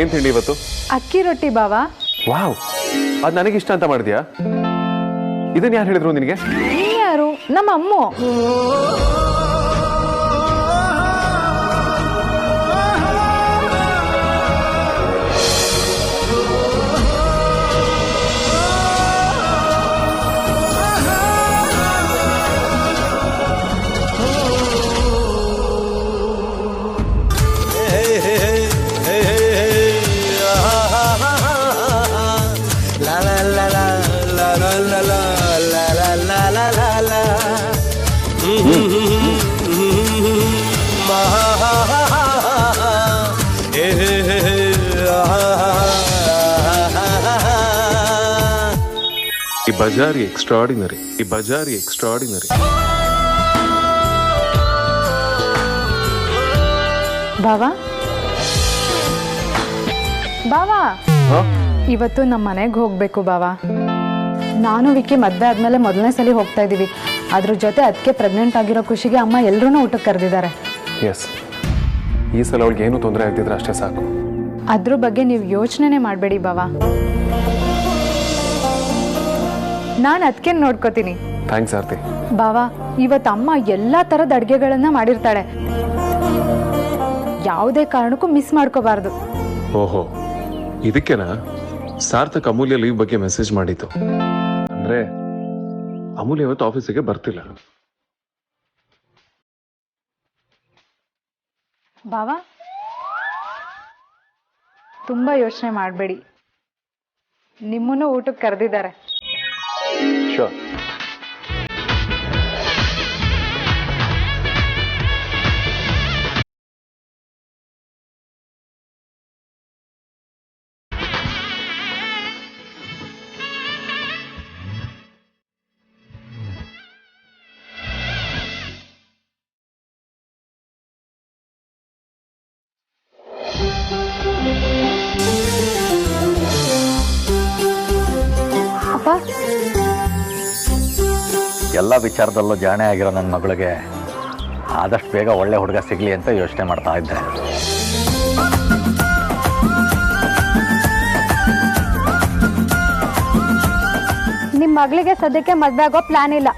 ಏನ್ ತಿಂಡಿ ಇವತ್ತು? ಅಕ್ಕಿ ರೊಟ್ಟಿ ಬಾವಾ. ವಾವ್, ಅದು ನನಗಿಷ್ಟ ಅಂತ ಮಾಡಿದ್ಯಾ? ಇದನ್ನ ಯಾರು ಹೇಳಿದ್ರು ನಿನಗೆ? ಯಾರು? ನಮ್ಮ ಅಮ್ಮು. ಈ ಬಜಾರಿ ಎಕ್ಸ್ಟ್ರಾರ್ಡಿನರಿ, ಈ ಬಜಾರಿ ಎಕ್ಸ್ಟ್ರಾರ್ಡಿನರಿ. ಬಾವಾ ಬಾವಾ, ಇವತ್ತು ನಮ್ಮ ಮನೆಗೆ ಹೋಗ್ಬೇಕು ಬಾವಾ. ನಾನು ವಿಕ್ಕಿ ಮದ್ವೆ ಆದ್ಮೇಲೆ ಮೊದಲನೇ ಸಲ ಹೋಗ್ತಾ ಇದೀವಿ. ಅದ್ರ ಜೊತೆ ಅದಕ್ಕೆ ಪ್ರೆಗ್ನೆಂಟ್ ಆಗಿರೋ ಖುಷಿಗೆ ಅಮ್ಮ ಎಲ್ಲರೂ ಊಟಕ್ಕೆ ಕರೆದಿದ್ದಾರೆ. ಎಸ್, ಈ ಸಲ ಅವಳಿಗೆ ಏನು ತೊಂದರೆ ಆಗ್ತಿದ್ರೆ ಅಷ್ಟೇ ಸಾಕು. ಅದ್ರ ಬಗ್ಗೆ ನೀವು ಯೋಚನೆ ಮಾಡಬೇಡಿ ಬಾವಾ. ನಾನು ಅದಕ್ಕೆ ನೋಡ್ಕೋತೀನಿ. ಥ್ಯಾಂಕ್ಸ್ ಆರ್ತಿ. ಬಾವಾ, ಇವತ್ತು ಅಮ್ಮ ಎಲ್ಲಾ ತರದ ಅಡ್ಗೆಗಳನ್ನ ಮಾಡಿರ್ತಾಳೆ. ಯಾವುದೇ ಕಾರಣಕ್ಕೂ ಮಿಸ್ ಮಾಡ್ಕೋಬಾರ್ದು. ಓಹೋ, ಇದಕ್ಕೆನಾ ಸಾರ್ಥಕ್ ಅಮೂಲ್ಯ ಲೀವ್ ಬಗ್ಗೆ ಮೆಸೇಜ್ ಮಾಡಿತ್ತು? ಅಂದ್ರೆ ಅಮೂಲ್ಯ ಇವತ್ತು ಆಫೀಸಿಗೆ ಬರ್ತಿಲ್ಲ. ಬಾವಾ, ತುಂಬಾ ಯೋಚನೆ ಮಾಡಬೇಡಿ. ನಿಮ್ಮನ್ನು ಊಟಕ್ಕೆ ಕರೆದಿದ್ದಾರೆ. ಶೋರ್. ಎಲ್ಲ ವಿಚಾರದಲ್ಲೂ ಜಾಣೆ ಆಗಿರೋ ನನ್ನ ಮಗಳಿಗೆ ಆದಷ್ಟು ಬೇಗ ಒಳ್ಳೆ ಹುಡುಗ ಸಿಗಲಿ ಅಂತ ಯೋಚನೆ ಮಾಡ್ತಾ ಇದ್ದೆ. ನಿಮ್ಮ ಮಗಳಿಗೆ ಸದ್ಯಕ್ಕೆ ಮದುವೆ ಆಗೋ ಪ್ಲಾನ್ ಇಲ್ಲ.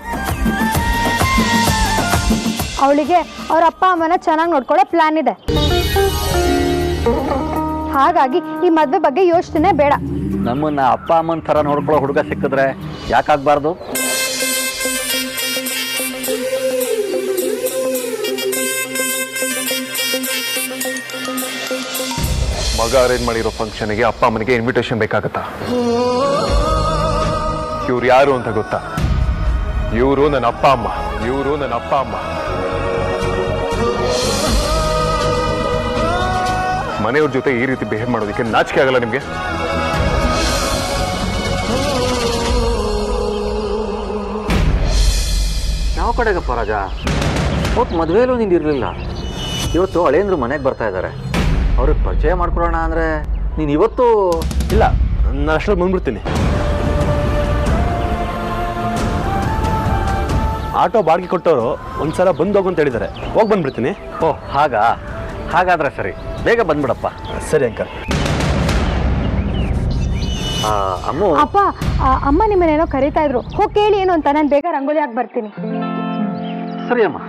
ಅವಳಿಗೆ ಅವ್ರ ಅಪ್ಪ ಅಮ್ಮನ ಚೆನ್ನಾಗಿ ನೋಡ್ಕೊಳ್ಳೋ ಪ್ಲಾನ್ ಇದೆ. ಹಾಗಾಗಿ ಈ ಮದುವೆ ಬಗ್ಗೆ ಯೋಚನೆ ಬೇಡ. ನಮ್ಮನ್ನ ಅಪ್ಪ ಅಮ್ಮನ ಥರ ನೋಡ್ಕೊಳ್ಳೋ ಹುಡುಗ ಸಿಕ್ಕಿದ್ರೆ ಯಾಕಾಗಬಾರ್ದು? ಮಗ ಅರೇಂಜ್ ಮಾಡಿರೋ ಫಂಕ್ಷನ್ಗೆ ಅಪ್ಪ ಅಮ್ಮನಿಗೆ ಇನ್ವಿಟೇಷನ್ ಬೇಕಾಗತ್ತಾ? ಇವ್ರು ಯಾರು ಅಂತ ಗೊತ್ತಾ? ಇವರು ನನ್ನ ಅಪ್ಪ ಅಮ್ಮ. ಇವರು ನನ್ನ ಅಪ್ಪ ಅಮ್ಮ. ಮನೆಯವ್ರ ಜೊತೆ ಈ ರೀತಿ ಬಿಹೇವ್ ಮಾಡೋದಕ್ಕೆ ನಾಚಿಕೆ ಆಗಲ್ಲ ನಿಮ್ಗೆ? ಯಾವ ಕಡೆಗಪ್ಪ ರಾಜ? ಅವತ್ತು ಮದುವೆಯಲ್ಲೂ ನಿಂದಿರಲಿಲ್ಲ. ಇವತ್ತು ಹಳೇಂದ್ರು ಮನೆಗೆ ಬರ್ತಾ ಇದ್ದಾರೆ. ಅವ್ರಿಗೆ ಪರಿಚಯ ಮಾಡ್ಕೊಳ್ಳೋಣ ಅಂದರೆ ನೀನು ಇವತ್ತು ಇಲ್ಲ, ನಾನು ಅಷ್ಟೊಂದು ಬಂದ್ಬಿಡ್ತೀನಿ. ಆಟೋ ಬಾಡಿಗೆ ಕೊಟ್ಟವರು ಒಂದ್ಸಲ ಬಂದೋಗು ಅಂತ ಹೇಳಿದ್ದಾರೆ. ಹೋಗಿ ಬಂದ್ಬಿಡ್ತೀನಿ. ಓಹ್ ಹಾಗಾದ್ರೆ ಸರಿ, ಬೇಗ ಬಂದ್ಬಿಡಪ್ಪ. ಸರಿ ಅಂಕಲ್. ಅಮ್ಮು. ಅಪ್ಪ, ಅಮ್ಮ ನಿಮ್ಮನ್ನೇನೋ ಕರೀತಾ ಇದ್ರು. ಹೋಗಿ ಕೇಳಿ ಏನು ಅಂತ. ನಾನು ಬೇಗ ರಂಗೋಲಿ ಹಾಕಿ ಬರ್ತೀನಿ. ಸರಿ ಅಮ್ಮ.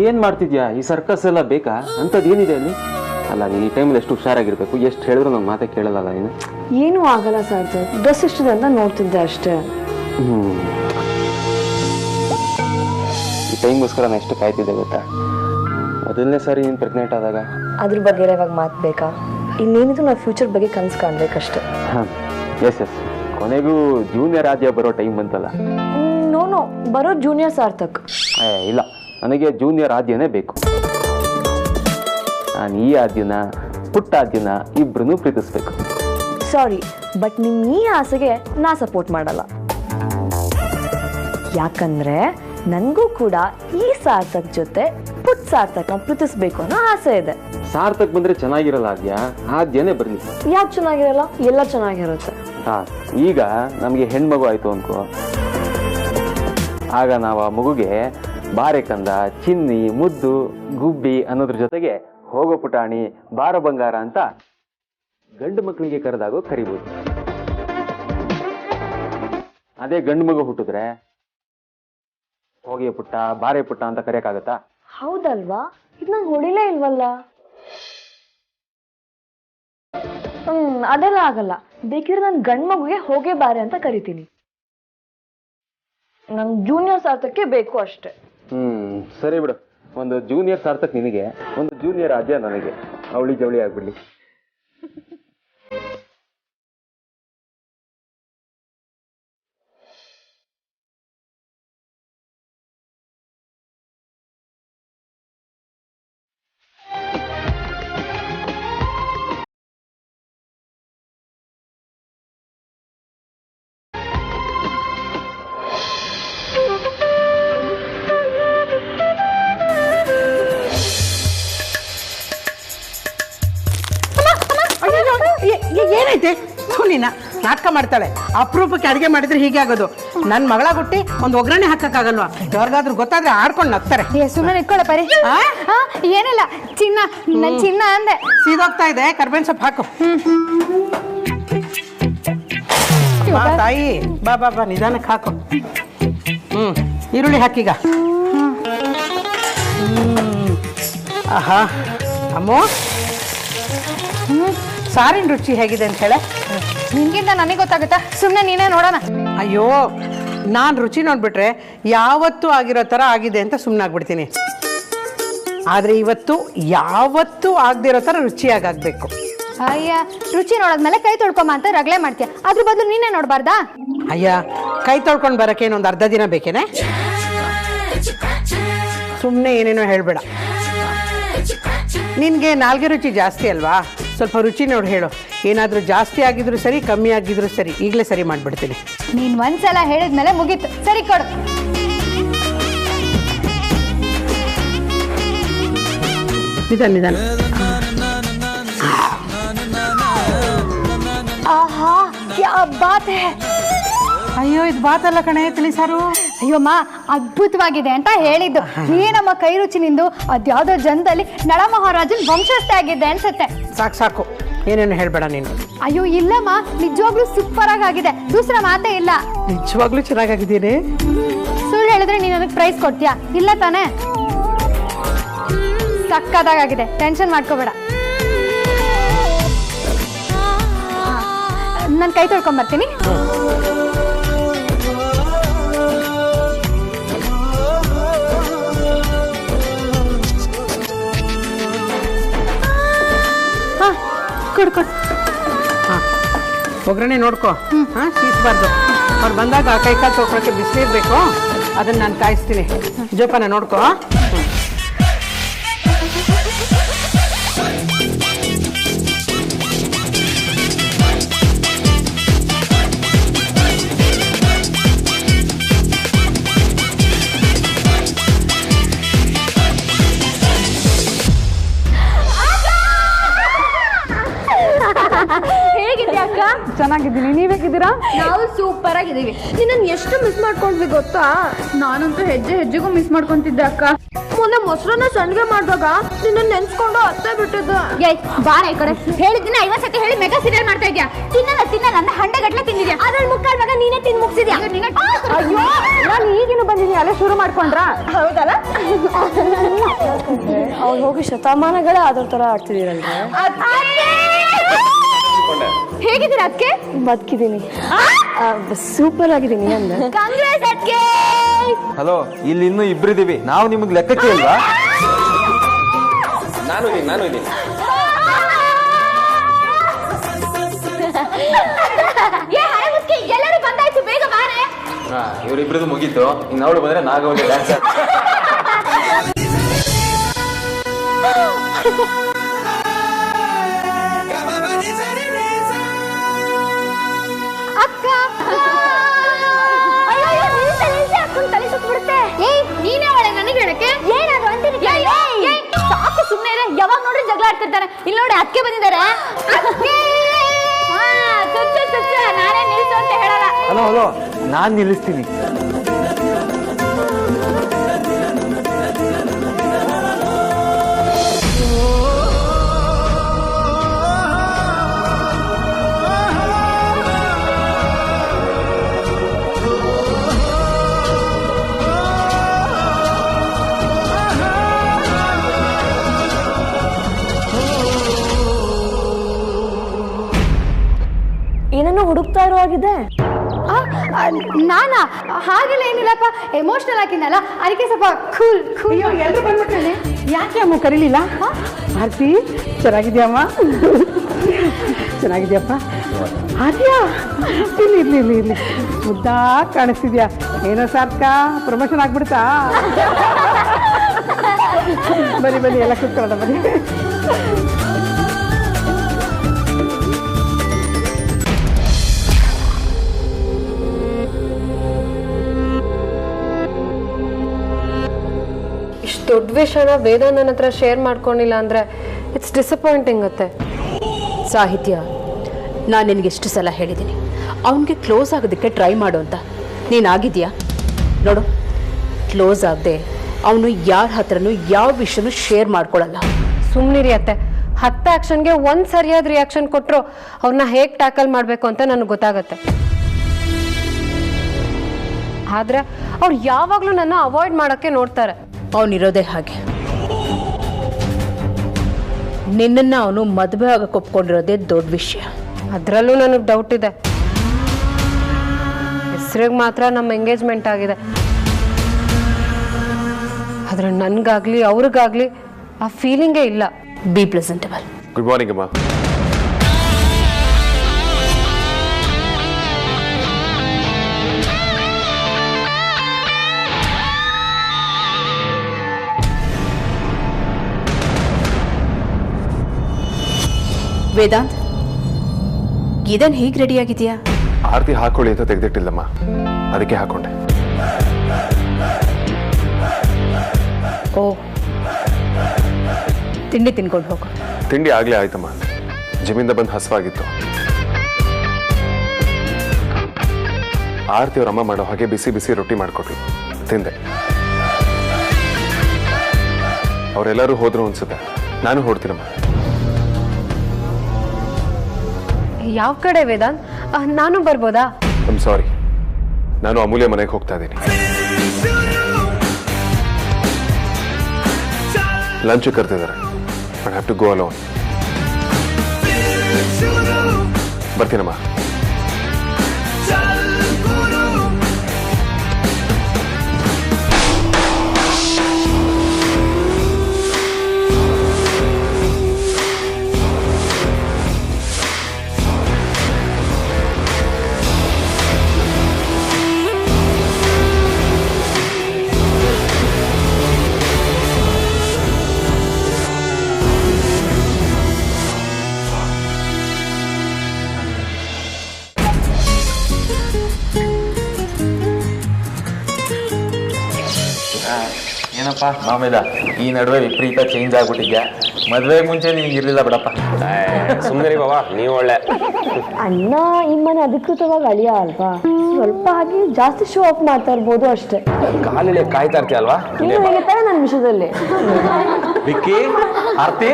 ಏನು ಮಾಡ್ತಿದ್ಯಾ? ಈ ಸರ್ಕಸ್ ಎಲ್ಲ ಬೇಕಾ? ಅಂಥದ್ದು ಏನಿದೆ ಅಲ್ಲಿ? ಅಲ್ಲ, ನೀನು ಈ ಟೈಮಲ್ಲಿ ಎಷ್ಟು ಹುಷಾರಾಗಿರ್ಬೇಕು. ಎಷ್ಟು ಹೇಳಿದ್ರು ನನ್ನ ಮಾತೆ ಕೇಳಲ್ಲ ನೀನು. ಏನೂ ಆಗಲ್ಲ ಸರ್, ಡ್ರೆಸ್ ಇಷ್ಟದೆ ಅಂತ ನೋಡ್ತಿದ್ದೆ ಅಷ್ಟೇ. ಈ ಟೈಮ್ಗೋಸ್ಕರ ನಾನು ಎಷ್ಟು ಕಾಯ್ತಿದ್ದೆ ಗೊತ್ತಾ? ಮೊದಲನೇ ಸಾರಿ ನೀನು ಪ್ರೆಗ್ನೆಂಟ್ ಆದಾಗ. ಅದ್ರ ಬಗ್ಗೆ ಇವಾಗ ಮಾತು ಬೇಕಾ? ಇನ್ನೇನಿದ್ರು ನಾವು ಫ್ಯೂಚರ್ ಬಗ್ಗೆ ಕನಸು ಕಾಣ್ಬೇಕಷ್ಟೆ. ಹಾಂ, ಎಸ್ ಕೊನೆಗೂ ಜೂನಿಯರ್ ಆದ್ಯ ಬರೋ ಟೈಮ್ ಬಂತಲ್ಲ. ನೋ ಬರೋ ಜೂನಿಯರ್ ಸಾರ್ಥಕ್. ಇಲ್ಲ, ನನಗೆ ಜೂನಿಯರ್ ಆದ್ಯನೇ ಬೇಕು. ನಾನು ಈ ಆದ್ಯನ ಪುಟ್ಟ ಆದ್ಯನ ಇಬ್ರು ಪ್ರೀತಿಸ್ಬೇಕು. ಸಾರಿ, ಬಟ್ ನಿಮ್ ಈ ಆಸೆಗೆ ನಾ ಸಪೋರ್ಟ್ ಮಾಡಲ್ಲ. ಯಾಕಂದ್ರೆ ನನಗೂ ಕೂಡ ಈ ಸಾರ್ಥಕ್ ಜೊತೆ ಪುಟ್ ಸಾರ್ಥಕ್ನ ಪ್ರೀತಿಸ್ಬೇಕು ಅನ್ನೋ ಆಸೆ ಇದೆ. ಸಾರ್ಥಕ್ ಬಂದ್ರೆ ಚೆನ್ನಾಗಿರಲ್ಲ ಆದ್ಯನೇ ಬರ್ಲಿ. ಯಾಕೆ ಚೆನ್ನಾಗಿರಲ್ಲ? ಎಲ್ಲ ಚೆನ್ನಾಗಿರುತ್ತೆ. ಈಗ ನಮ್ಗೆ ಹೆಣ್ಮಗು ಆಯ್ತು ಅನ್ಕೋ, ಆಗ ನಾವು ಆ ಮಗುಗೆ ಬಾರೆ ಕಂದ, ಚಿನ್ನಿ, ಮುದ್ದು, ಗುಬ್ಬಿ ಅನ್ನೋದ್ರ ಜೊತೆಗೆ ಹೋಗೋ ಪುಟಾಣಿ, ಬಾರ ಬಂಗಾರ ಅಂತ ಗಂಡು ಮಕ್ಕಳಿಗೆ ಕರೆದಾಗೋ ಕರಿಬೋದು. ಅದೇ ಗಂಡು ಮಗು ಹುಟ್ಟಿದ್ರೆ ಹೋಗಿ ಪುಟ್ಟ, ಬಾರೆ ಪುಟ್ಟ ಅಂತ ಕರೆಯಕ್ಕಾಗತ್ತಾ? ಹೌದಲ್ವಾ? ಇದು ನಂಗೆ ಹೊಡಿಲೇ ಇಲ್ವಲ್ಲ. ಅದೆಲ್ಲ ಆಗಲ್ಲ. ಬೇಕಿದ್ರೆ ನಾನು ಗಂಡು ಮಗುಗೆ ಹೋಗೇ ಬಾರೆ ಅಂತ ಕರಿತೀನಿ. ನಂಗೆ ಜೂನಿಯರ್ ಸಾರ್ಥಕ್ಕೆ ಬೇಕು ಅಷ್ಟೇ. ಸರಿ ಬಿಡು, ಒಂದು ಜೂನಿಯರ್ ಸಾರ್ಥಕ್ ನಿನಗೆ, ಒಂದು ಜೂನಿಯರ್ ಆದ್ಯ ನನಗೆ. ಅವಳಿ ಜವಳಿ ಆಗ್ಬಿಡ್ಲಿ. ಏನೈತೆ ನೀನ ನಾಟಕ ಮಾಡ್ತಾಳೆ. ಅಪರೂಪಕ್ಕೆ ಅಡಿಗೆ ಮಾಡಿದ್ರೆ ಹೀಗೆ ಆಗೋದು. ನನ್ನ ಮಗಳ ಹುಟ್ಟಿ ಒಂದು ಒಗ್ಗರಣೆ ಹಾಕಕ್ಕಾಗಲ್ವಾ? ಯಾರಿಗಾದ್ರೂ ಗೊತ್ತಾದ್ರೆ ಆಡ್ಕೊಂಡು ನಗ್ತಾರೆ. ಸುಮ್ಮನೆ ಇಟ್ಕೊಳ್ಳ ಪರಿ. ಏನಿಲ್ಲ, ಚಿನ್ನ, ನನ್ ಚಿನ್ನ ಅಂದೆ. ಸೀದೋಗ್ತಾ ಇದೆ, ಕರ್ಬೇವಿನ ಸೊಪ್ಪು ಹಾಕು. ಬಾ ತಾಯಿ, ಬಾ ಬಾ ಬಾ, ನಿಧಾನಕ್ಕೆ ಹಾಕು. ಈರುಳ್ಳಿ ಹಾಕೀಗ. ಆಹಾ ಅಮ್ಮೋ, ಸಾರಿನ ರುಚಿ ಹೇಗಿದೆ ಅಂತ ಹೇಳ. ನಿನ್ಗಿಂತ ನನಗೆ ಗೊತ್ತಾಗುತ್ತಾ? ಸುಮ್ಮನೆ ನೀನೇ ನೋಡೋಣ. ಅಯ್ಯೋ, ನಾನು ರುಚಿ ನೋಡ್ಬಿಟ್ರೆ ಯಾವತ್ತೂ ಆಗಿರೋ ಥರ ಆಗಿದೆ ಅಂತ ಸುಮ್ಮನೆ ಆಗ್ಬಿಡ್ತೀನಿ. ಆದರೆ ಇವತ್ತು ಯಾವತ್ತೂ ಆಗದಿರೋ ಥರ ರುಚಿಯಾಗಬೇಕು. ಅಯ್ಯ, ರುಚಿ ನೋಡಿದ್ಮೇಲೆ ಕೈ ತೊಳ್ಕೊಂಬ ಅಂತ ರಗಳೆ ಮಾಡ್ತೀಯ. ಅದ್ರ ಬದಲು ನೀನೇ ನೋಡ್ಬಾರ್ದಾ? ಅಯ್ಯ, ಕೈ ತೊಳ್ಕೊಂಡು ಬರೋಕೆ ಇನ್ನೊಂದು ಅರ್ಧ ದಿನ ಬೇಕೇನೆ? ಸುಮ್ಮನೆ ಏನೇನೋ ಹೇಳ್ಬೇಡ. ನಿನಗೆ ನಾಲ್ಗೆ ರುಚಿ ಜಾಸ್ತಿ ಅಲ್ವಾ? ಸ್ವಲ್ಪ ರುಚಿ ನೋಡಿ ಹೇಳು. ಏನಾದರೂ ಜಾಸ್ತಿ ಆಗಿದ್ರು ಸರಿ, ಕಮ್ಮಿ ಆಗಿದ್ರು ಸರಿ, ಈಗಲೇ ಸರಿ ಮಾಡಿಬಿಡ್ತೀನಿ. ನೀನು ಒಂದ್ಸಲ ಹೇಳಿದ್ಮೇಲೆ ಮುಗೀತು. ಸರಿ ಕೊಡು. ನಿಧಾನ ನಿಧಾನ. ಆಹಾ, ಕ್ಯಾ ಬಾತ್ ಹೈ. ಅಯ್ಯೋ, ಇದು ಬಾತಲ್ಲ ಕಣೆ, ತಿಳಿಸಾರು. ಅಯ್ಯಮ್ಮ, ಅದ್ಭುತವಾಗಿದೆ ಅಂತ ಹೇಳಿದ್ದು. ಏನಮ್ಮ ಕೈ ರುಚಿ ನಿಂದು? ಅದ್ಯಾವುದೋ ಜನದಲ್ಲಿ ನಳ ಮಹಾರಾಜನ್ ವಂಶಸ್ಥೆ ಆಗಿದ್ದೆ ಅನ್ಸುತ್ತೆ. ಸಾಕು ಸಾಕು, ಏನೇನು ಹೇಳ್ಬೇಡ ನೀನು. ಅಯ್ಯೋ ಇಲ್ಲಮ್ಮ, ನಿಜವಾಗ್ಲೂ ಸೂಪರ್ ಆಗಿದೆ. ದೂಸರ ಮಾತೇ ಇಲ್ಲ. ನಿಜವಾಗ್ಲೂ ಚೆನ್ನಾಗಿದ್ದೀನಿ. ಸುಳ್ಳು ಹೇಳಿದ್ರೆ ನೀನು ನನಗೆ ಪ್ರೈಸ್ ಕೊಡ್ತೀಯಾ? ಇಲ್ಲ ತಾನೇ? ಸಕ್ಕದಾಗಿದೆ, ಟೆನ್ಷನ್ ಮಾಡ್ಕೋಬೇಡ. ನಾನು ಕೈ ತೊಳ್ಕೊಂಡ್ ಬರ್ತೀನಿ. ಕೊಡು ಕೊಡು. ಹಾಂ, ಒಗ್ಗರಣೆ ನೋಡ್ಕೊ. ಹಾಂ, ಸೀಸ್ಬಾರ್ದು. ಅವ್ರು ಬಂದಾಗ ಕೈ ಕಾಲು ತೊಳ್ಕೊಳಕ್ಕೆ ಬಿಸಿನೀರು ಬೇಕು, ಅದನ್ನು ನಾನು ಕಾಯಿಸ್ತೀನಿ. ಜೋಪಾನ ನೋಡ್ಕೊ. ಹೇಗಿದ್ಯಾ ಅಕ್ಕ? ಚೆನ್ನಾಗಿದ್ದೀನಿ, ನೀವ್ ಹೇಗಿದ್ದೀರಾ? ನಾವು ಸೂಪರ್ ಆಗಿದ್ದೀವಿ. ನಿನ್ನನ್ನು ಎಷ್ಟು ಮಿಸ್ ಮಾಡ್ಕೊಂಡ್ವಿ ಗೊತ್ತಾ? ನಾನಂತೂ ಹೆಜ್ಜೆ ಹೆಜ್ಜೆಗೂ ಮಿಸ್ ಮಾಡ್ಕೊಂತಿದ್ದೆ ಅಕ್ಕ. ಮೊನ್ನೆ ಮೊಸರನ್ನ ಸಂಡಿಗೆ ಮಾಡುವಾಗ ನಿನ್ನ ನೆನ್ಸ್ಕೊಂಡು ಅತ್ತೆ ಬಿಟ್ಟಿದ್ದೆ. ಏಯ್ ಬಾರ ಈ ಕಡೆ. ಹೇಳಿದ್ದೀನಿ 50 ಸತಿ ಹೇಳಿ ಮೆಗಾ ಸೀರಿಯಲ್ ಮಾಡ್ತಾ ಇದ್ಯಾ. ತಿನ್ನಲ್ಲ ತಿನ್ನಲ್ಲ ಅಂತ ಹಂಡೆಗಟ್ಲೆ ತಿಂದಿದ್ಯಾ. ಅದ್ರಲ್ಲಿ ಮುಕ್ಕಾಲ್ ಭಾಗ ನೀನೇ ತಿಂದು ಮುಗಿಸಿದ್ಯಾ. ಅಯ್ಯೋ, ನಾನು ಈಗಿನ ಬಂದಿದ್ದೀನಿ, ಅಲ್ಲೇ ಶುರು ಮಾಡ್ಕೊಂಡ್ರಾ? ಹೌದಲ್ಲ? ಅವ್ರು ಹೋಗಿ ಶತಮಾನಗಳೇ ಆದ್ರ ಥರ ಆಡ್ತಿದ್ದೀರಲ್ರಿ. ಹೇಗಿದ್ದೀರಾ ಅದಕ್ಕೆ? ಬದುಕಿದ್ದೀನಿ, ಸೂಪರ್ ಆಗಿದ್ದೀನಿ ಅಂದೆ. ಕಾಂಗ್ರೆಸ್ ಅದಕ್ಕೆ. ಹಲೋ, ಇಲ್ಲಿ ಇನ್ನೂ ಇಬ್ಬರಿದ್ದೀವಿ. ನಾವು ನಿಮಗೆ ಲೆಕ್ಕಕ್ಕೆ ಇಲ್ವಾ? ನಾನು ಇದ್ದೀನಿ. ಏ ಹಳೆ ಮುಸ್ಕಿ, ಇವರಿಬ್ರದ್ದು ಮುಗೀತು. ಇನ್ನು ಅವಳು ಬಂದ್ರೆ ನಾಗವಲ್ಲಿ ಡ್ಯಾನ್ಸ್ ನೀನೇ ಅವಳೆ ನನಗೆ ಹೇಳಕ್ಕೆ ಏನಾದ್ರು ಅಂತೀನಿ. ಸಾಕು ಸುಮ್ಮನೆ ಇರ. ಯಾವಾಗ ನೋಡ್ರಿ ಜಗಳ ಆಡ್ತಿರ್ತಾರೆ. ಇಲ್ಲಿ ನೋಡಿ ಅಕ್ಕೆ ಬಂದಿದ್ದಾರೆ. ನಾನೇ ನಿಲ್ಸು ಅಂತ ಹೇಳಲ್ಲ. ಹಲೋ ಹಲೋ, ನಾನು ನಿಲ್ಲಿಸ್ತೀನಿ. ಏನನ್ನೋ ಹುಡುಕ್ತಾ ಇರೋ ಆಗಿದೆ. ನಾನಾ ಹಾಗೆಲ್ಲ ಏನಿಲ್ಲಪ್ಪ, ಎಮೋಷನಲ್ ಆಗಿದ್ದಲ್ಲ, ಅದಕ್ಕೆ ಸ್ವಲ್ಪ ಕೂಲ್ ಕೂಲ್. ಅಯ್ಯೋ ಎಲ್ಲರೂ ಬಂದ್ಬಿಟ್ಟಾನೆ. ಯಾಕೆ ಅಮ್ಮ ಕರೀಲಿಲ್ಲ? ಆರ್ತಿ ಚೆನ್ನಾಗಿದ್ಯಮ್ಮ? ಚೆನ್ನಾಗಿದ್ಯಪ್ಪ? ಆದ್ಯಾ ಇಲ್ಲಿ ಇರ್ಲಿ ಇರ್ಲಿ ಇರ್ಲಿ, ಮುದ್ದಾ ಕಾಣಿಸ್ತಿದ್ಯಾ? ಏನೋ ಸಾರ್ಥಕ ಪ್ರಮೋಷನ್ ಆಗ್ಬಿಡ್ತಾ? ಬನ್ನಿ ಬನ್ನಿ ಎಲ್ಲ ಕೂತ್ಕೊಳ್ಳೋಣ ಬನ್ನಿ. ಇಷ್ಟು ದೊಡ್ಡ ವಿಷಯನ ವೇದ ನನ್ನ ಹತ್ರ ಶೇರ್ ಮಾಡ್ಕೊಂಡಿಲ್ಲ ಅಂದರೆ ಇಟ್ಸ್ ಡಿಸಪಾಯಿಂಟಿಂಗ್ ಅತ್ತೆ. ಸಾಹಿತ್ಯ, ನಾನು ನಿನಗೆ ಎಷ್ಟು ಸಲ ಹೇಳಿದ್ದೀನಿ ಅವನಿಗೆ ಕ್ಲೋಸ್ ಆಗೋದಕ್ಕೆ ಟ್ರೈ ಮಾಡು ಅಂತ. ನೀನಾಗಿದೆಯಾ? ನೋಡು, ಕ್ಲೋಸ್ ಆಗದೆ ಅವನು ಯಾರ ಹತ್ರನೂ ಯಾವ ವಿಷಯನೂ ಶೇರ್ ಮಾಡ್ಕೊಳ್ಳಲ್ಲ. ಸುಮ್ಮನಿರಿ ಅತ್ತೆ. 10 ಆ್ಯಕ್ಷನ್ಗೆ ಒಂದು ಸರಿಯಾದ ರಿಯಾಕ್ಷನ್ ಕೊಟ್ಟರು ಅವ್ರನ್ನ ಹೇಗೆ ಟ್ಯಾಕಲ್ ಮಾಡಬೇಕು ಅಂತ ನನಗೆ ಗೊತ್ತಾಗತ್ತೆ. ಆದರೆ ಅವ್ರು ಯಾವಾಗಲೂ ನನ್ನ ಅವಾಯ್ಡ್ ಮಾಡೋಕ್ಕೆ ನೋಡ್ತಾರೆ. ಅವನಿರೋದೇ ಹಾಗೆ. ನಿನ್ನನ್ನು ಅವನು ಮದುವೆ ಆಗಕ್ಕೆ ಒಪ್ಕೊಂಡಿರೋದೇ ದೊಡ್ಡ ವಿಷಯ. ಅದರಲ್ಲೂ ನನಗೆ ಡೌಟ್ ಇದೆ. ಹೆಸ್ರಿಗೆ ಮಾತ್ರ ನಮ್ಮ ಎಂಗೇಜ್ಮೆಂಟ್ ಆಗಿದೆ, ಆದರೆ ನನಗಾಗಲಿ ಅವ್ರಿಗಾಗಲಿ ಆ ಫೀಲಿಂಗೇ ಇಲ್ಲ. B presentable. ಗುಡ್ ಮಾರ್ನಿಂಗ್ ಅಮ್ಮ. ವೇದಾಂತ್, ಇದನ್ ಹೀಗೆ ರೆಡಿ ಆಗಿದೆಯಾ? ಆರತಿ ಹಾಕೊಳ್ಳಿ ಅಂತ ತೆಗೆದಿಟ್ಟಿಲ್ಲಮ್ಮ, ಅದಕ್ಕೆ ಹಾಕೊಂಡೆ. ಓ, ತಿಂಡಿ ತಿನ್ಕೊಂಡು ಹೋಗು. ತಿಂಡಿ ಆಗ್ಲೇ ಆಯ್ತಮ್ಮ, ಜಿಮ್ಮಿಂದ ಬಂದು ಹಸುವಾಗಿತ್ತು. ಆರತಿ ಅವ್ರ ಅಮ್ಮ ಮಾಡೋ ಹಾಗೆ ಬಿಸಿ ಬಿಸಿ ರೊಟ್ಟಿ ಮಾಡಿಕೊಟ್ರು, ತಿಂದೆ. ಅವರೆಲ್ಲರೂ ಹೋದ್ರು ಅನ್ಸುತ್ತೆ, ನಾನು ಹೊಡ್ತೀನಮ್ಮ. ಯಾವ ಕಡೆ ವೇದಾಂತ್? ನಾನು ಬರ್ಬೋದಾ? ಐಮ್ ಸಾರಿ, ನಾನು ಅಮೂಲ್ಯ ಮನೆಗೆ ಹೋಗ್ತಾ ಇದ್ದೀನಿ. ಲಂಚ್ ಕರ್ತಿದ್ದಾರೆ. I have to go alone. ಬರ್ತೀನಮ್ಮ. ಏನಪ್ಪ ಮಾಮೇದ, ಈ ನಡುವೆ ವಿಪರೀತ ಚೇಂಜ್ ಆಗ್ಬಿಟ್ಟಿದ್ಯಾ? ಮದುವೆಗೆ ಮುಂಚೆ ನಿನಗೆ ಇರಲಿಲ್ಲ ಬಿಡಪ್ಪ. ಸುಮ್ಮನೆ ಬಾಬಾ, ನೀವು ಒಳ್ಳೆ. ಅಣ್ಣ ಈ ಮನೆ ಅಧಿಕೃತವಾಗಿ ಅಳಿಯ ಅಲ್ವಾ, ಸ್ವಲ್ಪ ಹಾಗೆ ಜಾಸ್ತಿ ಶೋ ಆಫ್ ಮಾಡ್ತಾ ಇರ್ಬೋದು ಅಷ್ಟೇ. ಕಾಲಿಗೆ ಕಾಯ್ತಾ ಇರ್ತೀಯ ಅಲ್ವಾ? ನೀವು ಹೇಗಿರ್ತಾರೆ ನನ್ನ ವಿಷಯದಲ್ಲಿ. ವಿಕ್ಕಿ, ಆರ್ತಿ,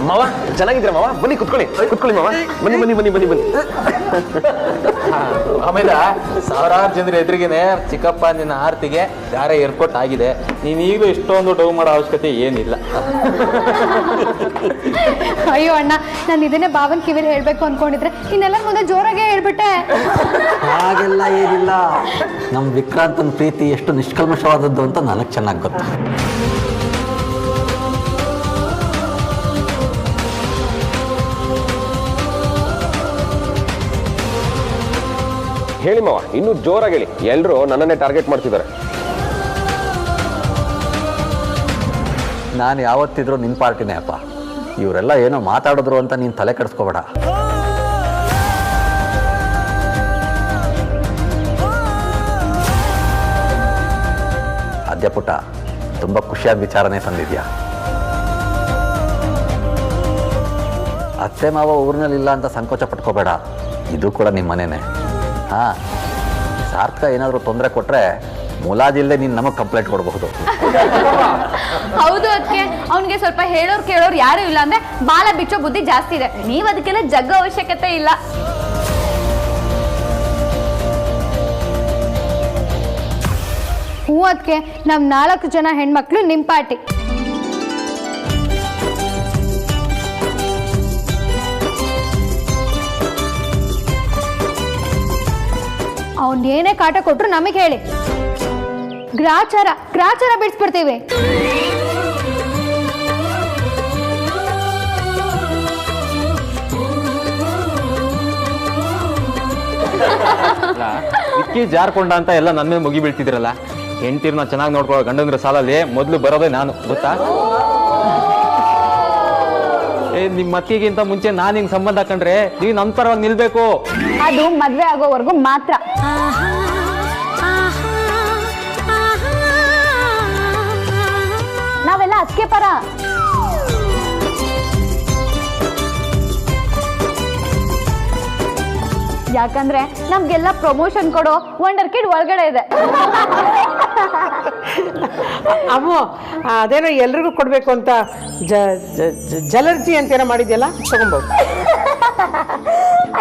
ಮಾವ ಚೆನ್ನಾಗಿದ್ದೀರ ಮಾವ? ಬನ್ನಿ ಕುತ್ಕೊಳ್ಳಿ ಕುತ್ಕೊಳ್ಳಿ ಮಾವ, ಬನ್ನಿ ಬನ್ನಿ ಬನ್ನಿ ಬನ್ನಿ ಬನ್ನಿ. ಆಮೇಲೆ ಸಾವಿರಾರು ಜನರ ಎದುರಿಗೇನೆ ಚಿಕ್ಕಪ್ಪ ನಿನ್ನ ಆರ್ತಿಗೆ ದಾರೆ ಏರ್ಪೋರ್ಟ್ ಆಗಿದೆ. ನೀನು ಈಗಲೂ ಇಷ್ಟೊಂದು ಡೌ ಮಾಡೋ ಅವಶ್ಯಕತೆ ಏನಿಲ್ಲ. ಅಯ್ಯೋ ಅಣ್ಣ, ನಾನು ಇದನ್ನೇ ಭಾವನ್ ಕಿವಿಲಿ ಹೇಳ್ಬೇಕು ಅನ್ಕೊಂಡಿದ್ರೆ ಇನ್ನೆಲ್ಲ ಮುಂದೆ ಜೋರಾಗೆ ಹೇಳ್ಬಿಟ್ಟೆ. ಹಾಗೆಲ್ಲ ಏನಿಲ್ಲ. ನಮ್ಮ ವಿಕ್ರಾಂತನ ಪ್ರೀತಿ ಎಷ್ಟು ನಿಷ್ಕಲ್ಮಶವಾದದ್ದು ಅಂತ ನನಗೆ ಚೆನ್ನಾಗಿ ಗೊತ್ತು. ಹೇಳಿ ಮಾವ, ಇನ್ನೂ ಜೋರಾಗಿ ಹೇಳಿ. ಎಲ್ಲರೂ ನನ್ನನ್ನೇ ಟಾರ್ಗೆಟ್ ಮಾಡ್ತಿದ್ದಾರೆ. ನಾನು ಯಾವತ್ತಿದ್ರೂ ನಿನ್ನ ಪಾರ್ಟಿನೇ ಅಪ್ಪ. ಇವರೆಲ್ಲ ಏನೋ ಮಾತಾಡಿದ್ರು ಅಂತ ನೀನು ತಲೆ ಕೆಡಿಸ್ಕೋಬೇಡ. ಅದ್ಯ ಪುಟ್ಟ, ತುಂಬ ಖುಷಿಯಾದ ವಿಚಾರನೇ ತಂದಿದ್ಯಾ. ಅತ್ತೆ ಮಾವ ಊರಿನಲ್ಲಿಲ್ಲ ಅಂತ ಸಂಕೋಚ ಪಟ್ಕೋಬೇಡ, ಇದು ಕೂಡ ನಿಮ್ಮ ಮನೆಯೇ. ಹಾಂ, ಸಾರ್ಥಕ ಏನಾದರೂ ತೊಂದರೆ ಕೊಟ್ಟರೆ ಮುಲಾಜಿಲ್ಲದೆ ನೀನು ನಮಗೆ ಕಂಪ್ಲೇಂಟ್ ಕೊಡಬಹುದು. ಹೌದು, ಅದಕ್ಕೆ ಅವನಿಗೆ ಸ್ವಲ್ಪ ಹೇಳೋರು ಕೇಳೋರು ಯಾರು ಇಲ್ಲ ಅಂದ್ರೆ ಬಾಲ ಬಿಚ್ಚೋ ಬುದ್ಧಿ ಜಾಸ್ತಿ ಇದೆ. ನೀವು ಅದಕ್ಕೆಲ್ಲ ಜಗ್ಗೋ ಅವಶ್ಯಕತೆ ಇಲ್ಲ. ಹ್ಞೂ, ಅದಕ್ಕೆ ನಾವು 4 ಜನ ಹೆಣ್ಮಕ್ಳು ನಿಮ್ಮ ಪಾರ್ಟಿ. ಅವನ್ ಏನೇ ಕಾಟ ಕೊಟ್ರು ನಮಗೆ ಹೇಳಿ, ಗ್ರಾಚಾರ ಬಿಡಿಸ್ಬಿಡ್ತೀವಿ. ವಿಕ್ಕಿ ಜಾರ್ಕೊಂಡ ಅಂತ ಎಲ್ಲ ನನ್ನ ಮೇಲೆ ಮುಗಿ ಬೀಳ್ತಿದ್ರಲ್ಲ. ಹೆಂಡ್ತಿರ್ನ ಚೆನ್ನಾಗಿ ನೋಡ್ಕೊಳ್ಳೋ ಗಂಡಂದ್ರ ಸಾಲಲ್ಲಿ ಮೊದಲು ಬರೋದೇ ನಾನು, ಗೊತ್ತಾ? ನಿಮ್ಮ ಮತ್ತಿಗಿಂತ ಮುಂಚೆ ನಾನು ಹಿಂಗೆ ಸಂಬಂಧ ಕಂಡ್ರೆ ನೀವು ನಮ್ಮ ಪರವಾಗಿ ನಿಲ್ಬೇಕು. ಅದು ಮದ್ವೆ ಆಗೋವರೆಗೂ ಮಾತ್ರ. ನಾವೆಲ್ಲ ಅದಕ್ಕೆ ಪರ. ಯಾಕಂದ್ರೆ ನಮ್ಗೆಲ್ಲ ಪ್ರಮೋಷನ್ ಕೊಡೋ ವಂಡರ್ ಕಿಡ್ ಒಳಗಡೆ ಇದೆ. ಅಮ್ಮು, ಅದೇನೋ ಎಲ್ರಿಗೂ ಕೊಡ್ಬೇಕು ಅಂತ ಜಲರ್ಜಿ ಅಂತೇನೋ ಮಾಡಿದ್ಯಲ್ಲ, ತಗೊಂಬೋದು.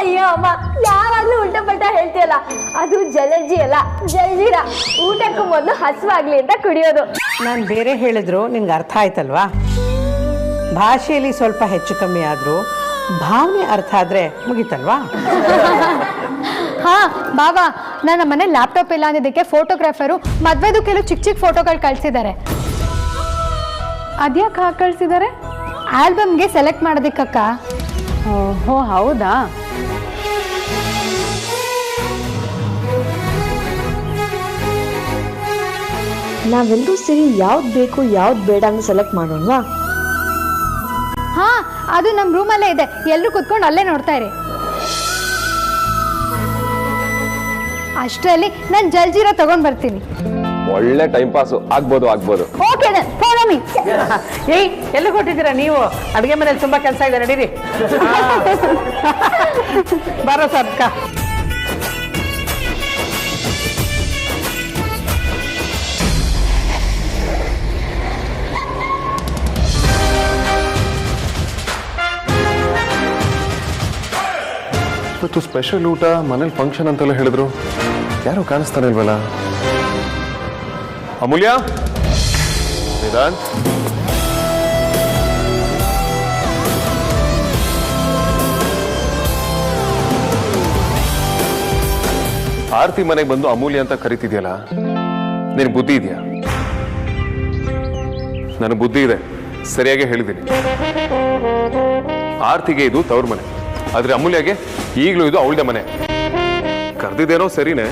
ಅಯ್ಯೋ ಅಮ್ಮ, ಯಾವಾಗ್ಲೂ ಉಲ್ಟಾ ಪಲ್ಟಾ ಹೇಳ್ತೀಯಲ್ಲ. ಅದು ಜಲರ್ಜಿ ಅಲ್ಲ, ಜಲ್ಜೀರ. ಊಟಕ್ಕೂ ಮೊದಲು ಹಸುವಾಗ್ಲಿ ಅಂತ ಕುಡಿಯೋದು. ನಾನು ಬೇರೆ ಹೇಳಿದ್ರು ನಿನ್ಗೆ ಅರ್ಥ ಆಯ್ತಲ್ವಾ? ಭಾಷೆಯಲ್ಲಿ ಸ್ವಲ್ಪ ಹೆಚ್ಚು ಕಮ್ಮಿ ಆದರೂ ಭಾವನೆ ಅರ್ಥ ಆದ್ರೆ ಮುಗಿತಲ್ವಾ? ಹಾ ಬಾಬಾ, ನನ್ನ ಮನೆ ಲ್ಯಾಪ್ಟಾಪ್ ಇಲ್ಲ ಅಂದಿದ್ದಕ್ಕೆ ಫೋಟೋಗ್ರಾಫರು ಮದ್ವೆದು ಕೆಲವು ಚಿಕ್ಕ ಚಿಕ್ಕ ಫೋಟೋಗಳು ಕಳ್ಸಿದ್ದಾರೆ. ಅದ್ಯಾಕೆ ಹಾಕಿ ಕಳ್ಸಿದ್ದಾರೆ? ಆಲ್ಬಮ್ಗೆ ಸೆಲೆಕ್ಟ್ ಮಾಡೋದಕ್ಕಕ್ಕ. ಓಹೋ, ಹೌದಾ? ನಾವೆಲ್ಲರೂ ಸೇರಿ ಯಾವ್ದು ಬೇಕು ಯಾವ್ದು ಬೇಡ ಅಂತ ಸೆಲೆಕ್ಟ್ ಮಾಡೋಣವಾ? ಹಾ, ಅದು ನಮ್ಮ ರೂಮಲ್ಲೇ ಇದೆ. ಎಲ್ಲರೂ ಕುತ್ಕೊಂಡು ಅಲ್ಲೇ ನೋಡ್ತಾ ಇರಿ. ಅಷ್ಟರಲ್ಲಿ ನಾನು ಜಲ್ಜೀರಾ ತಗೊಂಡ್ ಬರ್ತೀನಿ. ಒಳ್ಳೆ ಟೈಮ್ ಪಾಸು. ಆಗ್ಬೋದು. Okay, follow me. ಏಯ್, ಎಲ್ಲಿ ಕೊಟ್ಟಿದ್ದೀರಾ ನೀವು? ಅಡುಗೆ ಮನೇಲಿ ತುಂಬಾ ಕೆಲಸ ಇದೆ, ನಡೀರಿ. ಬರೋ ಸರ್ಕ. ಇವತ್ತು ಸ್ಪೆಷಲ್ ಊಟ, ಮನೇಲಿ ಫಂಕ್ಷನ್ ಅಂತೆಲ್ಲ ಹೇಳಿದ್ರು. ಯಾರು ಕಾಣಿಸ್ತಾನೆ ಇಲ್ವಲ್ಲ? ಅಮೂಲ್ಯ, ವೇದಾಂತ್, ಆರ್ತಿ ಮನೆಗೆ ಬಂದು ಅಮೂಲ್ಯ ಅಂತ ಕರಿತಿದ್ಯಲ್ಲ, ನಿನ್ ಬುದ್ಧಿ ಇದೆಯಾ? ನನಗೆ ಬುದ್ಧಿ ಇದೆ, ಸರಿಯಾಗಿ ಹೇಳಿದ್ದೀನಿ. ಆರ್ತಿಗೆ ಇದು ತವ್ರ ಮನೆ, ಆದ್ರೆ ಅಮೂಲ್ಯಗೆ ಈಗಲೂ ಇದು ಅವಳದೇ ಮನೆ. ಕರೆದಿದ್ದೇನೋ ಸರಿನೇ,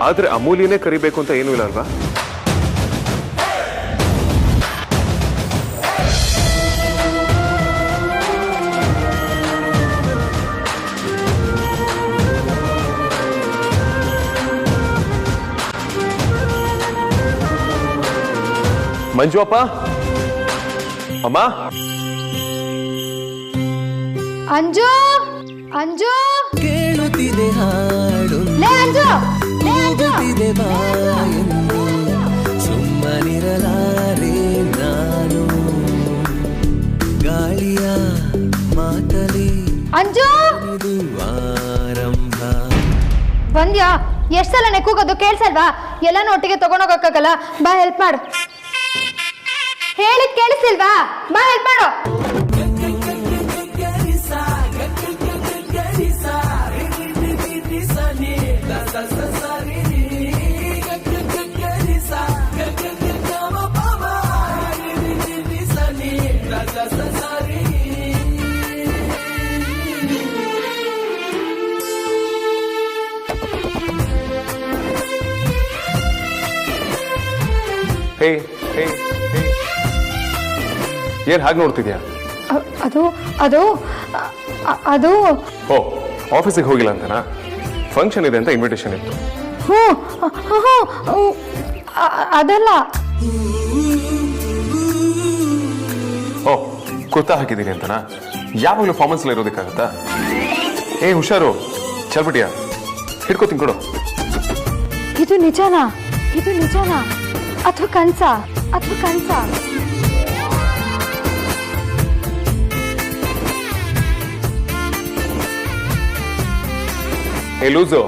ಆದ್ರೆ ಅಮೂಲ್ಯನೇ ಕರಿಬೇಕು ಅಂತ ಏನೂ ಇಲ್ಲ ಅಲ್ವಾ? ಮಂಜು ಅಪ್ಪ, ಅಮ್ಮ, ಅಂಜು, ಅಂಜು, ಕೇಳುತ್ತಿದೆ ಹಾಡು, ಲೇ ಅಂಜು, ಲೇ ಅಂಜು. ಸುಮ್ಮನಿರಲಾರೆ ನಾನು, ಗಾಳಿಯ ಮಾತಲಿ ಅಂಜು, ಆರಂಭ. ಬಂದ್ಯಾ? ಎಷ್ಟ್ ಸಲ ನೆಕ್ಕೋಗೋದು ಕೇಳ್ಸಲ್ವಾ? ಎಲ್ಲಾನು ಒಟ್ಟಿಗೆ ತಗೊಂಡೋಗಕ್ಕಾಗಲ್ಲ. ಬಾ, ಹೆಲ್ಪ್ ಮಾಡು. ಹೇಳಿದ್ ಕೇಳಿಸಿಲ್ವಾ? ಬಾ, ಹೆಲ್ಪ್ ಮಾಡು. ಹೇ ಹೇ ಹೇ. ಏನ್ ಹಾಗೆ ನೋಡ್ತಿದ್ಯಾ? ಅದು ಅದು ಅದು ಓ, ಆಫೀಸಿಗೆ ಹೋಗಿಲ್ಲ ಅಂತನಾ? ಫಂಕ್ಷನ್ ಇದೆ ಅಂತ ಇನ್ವಿಟೇಷನ್ ಇತ್ತು. ಹ್ಞೂ ಅದಲ್ಲ. ಓ, ಕುರ್ತಾ ಹಾಕಿದ್ದೀನಿ ಅಂತನಾ? ಯಾವಾಗಲೂ ಫಾರ್ಮಲ್ಸ್ ಇರೋದಕ್ಕಾಗತ್ತಾ? ಏ ಹುಷಾರು, ಚಲ್ಬಿಟಿಯಾ ಹಿಡ್ಕೋತೀನಿ ಕೊಡು. ಇದು ನಿಜನಾ? ಇದು ನಿಜನಾ ಅಥವಾ ಕನ್ಸ? ಅಥವಾ ಕನ್ಸ? ಏ ಲೂಸು,